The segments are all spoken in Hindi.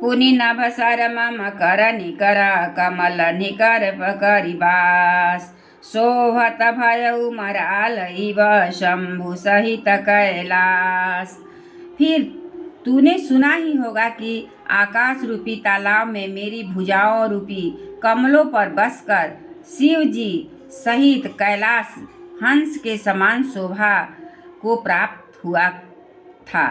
पुनि नभ सर मम कर निकर कमल निकर पकरिबास सोहत भयउ मराल इव शंभु सहित कैलाश। फिर तूने सुना ही होगा कि आकाश रूपी तालाब में मेरी भुजाओं रूपी कमलों पर बसकर शिव जी सहित कैलाश हंस के समान शोभा को प्राप्त हुआ था।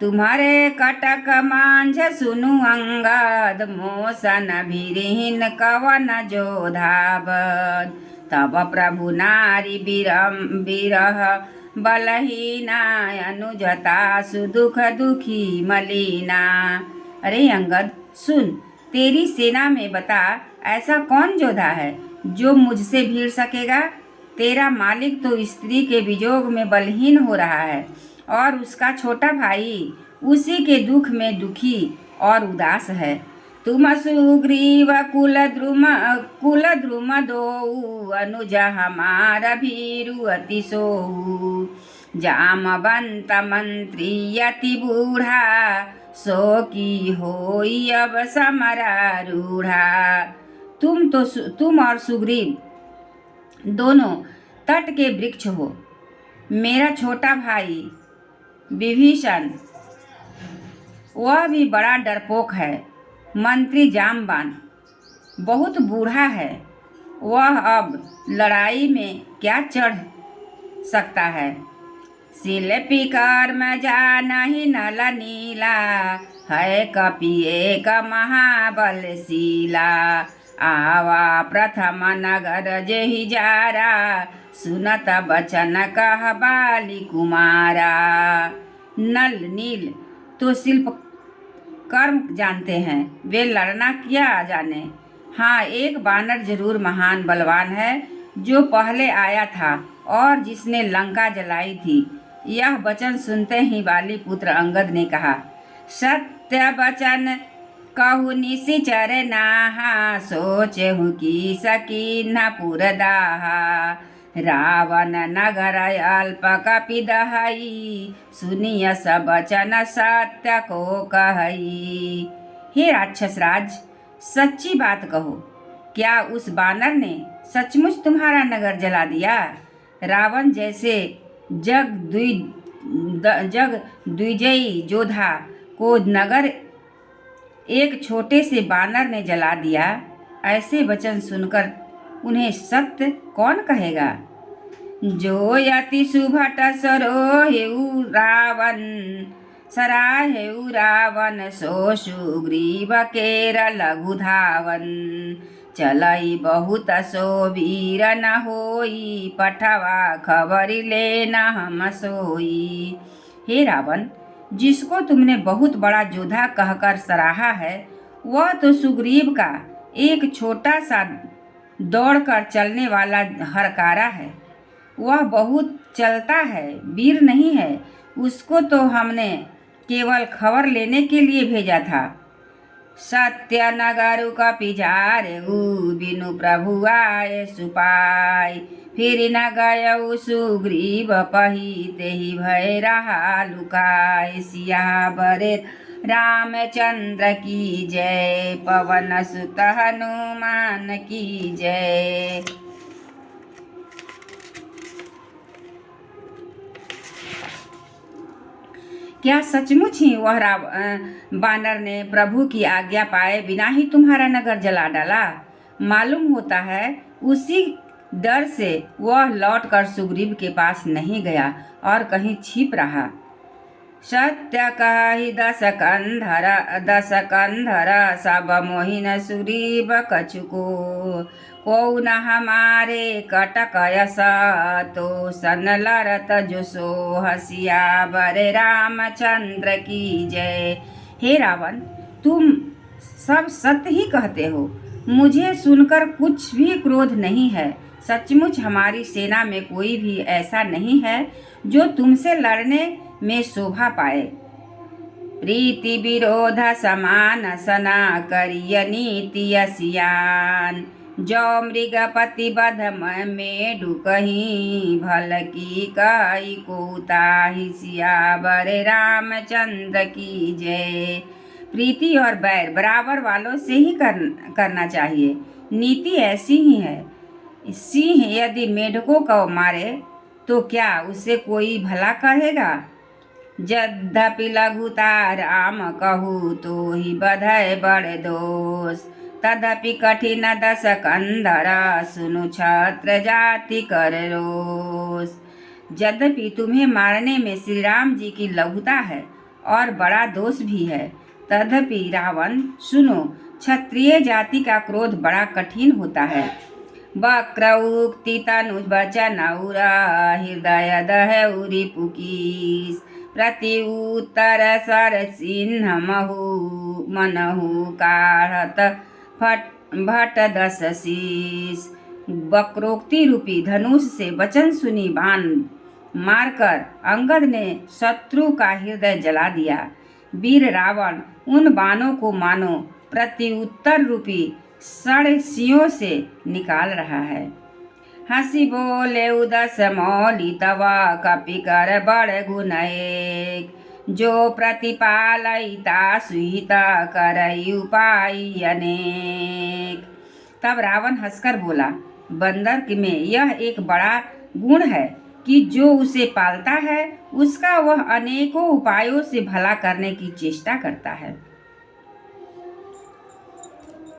तुम्हारे कटक मांझ सुनु अंगद मोसन भीरहीन कवन जोधाबद तब प्रभु नारी बिरह बलहीना अनुजता सुदुख दुखी मलिना। अरे अंगद सुन, तेरी सेना में बता ऐसा कौन जोधा है जो मुझसे भिड़ सकेगा। तेरा मालिक तो स्त्री के वियोग में बलहीन हो रहा है और उसका छोटा भाई उसी के दुख में दुखी और उदास है। तुम सुग्रीव कुल द्रुम दोऊ अनुज हमार भीरु अति सोऊ जामवंत मंत्री अति बूढ़ा सो की होई अब समरारूढ़ा। तुम और सुग्रीव दोनों तट के वृक्ष हो। मेरा छोटा भाई विभीषण वह भी बड़ा डरपोक है। मंत्री जामवान बहुत बूढ़ा है, वह अब लड़ाई में क्या चढ़ सकता है। शिल्पी कर्म जानहि नल नीला है कपि एक महाबलशीला आवा प्रथम नगर जेहि जारा सुनत बचन कह बाली कुमारा। नल नील तो शिल्प कर्म जानते हैं, वे लड़ना क्या जाने। हाँ, एक बानर जरूर महान बलवान है जो पहले आया था और जिसने लंका जलाई थी। यह वचन सुनते ही बाली पुत्र अंगद ने कहा, सत्य वचन कहु निशिचर नाहा सोचहु की सकीन पुरदाहा रावण नगर अल्प कपि दहई सुनिय सब वचन सत्य को कहई। हे राक्षस राज, सच्ची बात कहो, क्या उस बानर ने सचमुच तुम्हारा नगर जला दिया। रावण जैसे जग द्विजयी योद्धा को नगर एक छोटे से बानर ने जला दिया। ऐसे वचन सुनकर उन्हें सत्य कौन कहेगा। जो अति सुभट सराहेउ रावण सो सुग्रीव केर लघु धावन चलई बहुत सो वीर न होई पठवा खबरी लेना हम सोई। हे रावण, जिसको तुमने बहुत बड़ा योद्धा कहकर सराहा है वह तो सुग्रीव का एक छोटा सा दौड़कर चलने वाला हरकारा है। वह बहुत चलता है, वीर नहीं है। उसको तो हमने केवल खबर लेने के लिए भेजा था। सत्य नगरु कपि जारेउ बिनु प्रभु आए सुपाय फिर न गयउ सुग्रीव पही तेहि भय रहा लुकाय। सियावर रामचंद्र की जय पवन सुत हनुमान की जय। क्या सचमुच ही वह बानर ने प्रभु की आज्ञा पाए बिना ही तुम्हारा नगर जला डाला। मालूम होता है उसी डर से वह लौटकर सुग्रीव के पास नहीं गया और कहीं छिप रहा। सत्य कहि दस कंधर सब मोहिन सुग्रीव कछुको को न हमारे कटक यस तो सन लरत जो सो सियावर रामचंद्र की जय। हे रावण, तुम सब सत्य ही कहते हो। मुझे सुनकर कुछ भी क्रोध नहीं है। सचमुच हमारी सेना में कोई भी ऐसा नहीं है जो तुमसे लड़ने में शोभा पाए। प्रीति विरोध समान सना करिय नीति असियान जो मृगपति बध में ढुकही भल की कई को ताहि सियावर रामचंद्र की जय। प्रीति और बैर बराबर वालों से ही करना चाहिए। नीति ऐसी ही है। सिंह यदि मेढकों को मारे तो क्या उससे कोई भला कहेगा? यद्यपि लघुता राम कहू तो ही बधय बड़ दोष, तदपि कठिन दस कंधर सुनु छत्र जाति कर रोष। यद्यपि तुम्हें मारने में श्री राम जी की लघुता है और बड़ा दोष भी है, तदपि रावण सुनो, क्षत्रिय जाति का क्रोध बड़ा कठिन होता है। वक्र उक्ति तनु वचन उरा हृदय दह उरी पुकीस, प्रति उत्तर सर चिन्ह महु मनहु काढ़त भट दस शीस। वक्रोक्ति रूपी धनुष से वचन सुनी बाण मारकर अंगद ने शत्रु का हृदय जला दिया। वीर रावण उन बाणों को मानो प्रत्युत्तर रूपी षड्सियों से निकाल रहा है। हंसी बोले उदस मौली तवा कपि कर बड़ गुण एक, जो प्रतिपालयिता सुहिता करई उपाय अनेक। तब रावण हंसकर बोला, बंदर में यह एक बड़ा गुण है कि जो उसे पालता है उसका वह अनेकों उपायों से भला करने की चेष्टा करता है।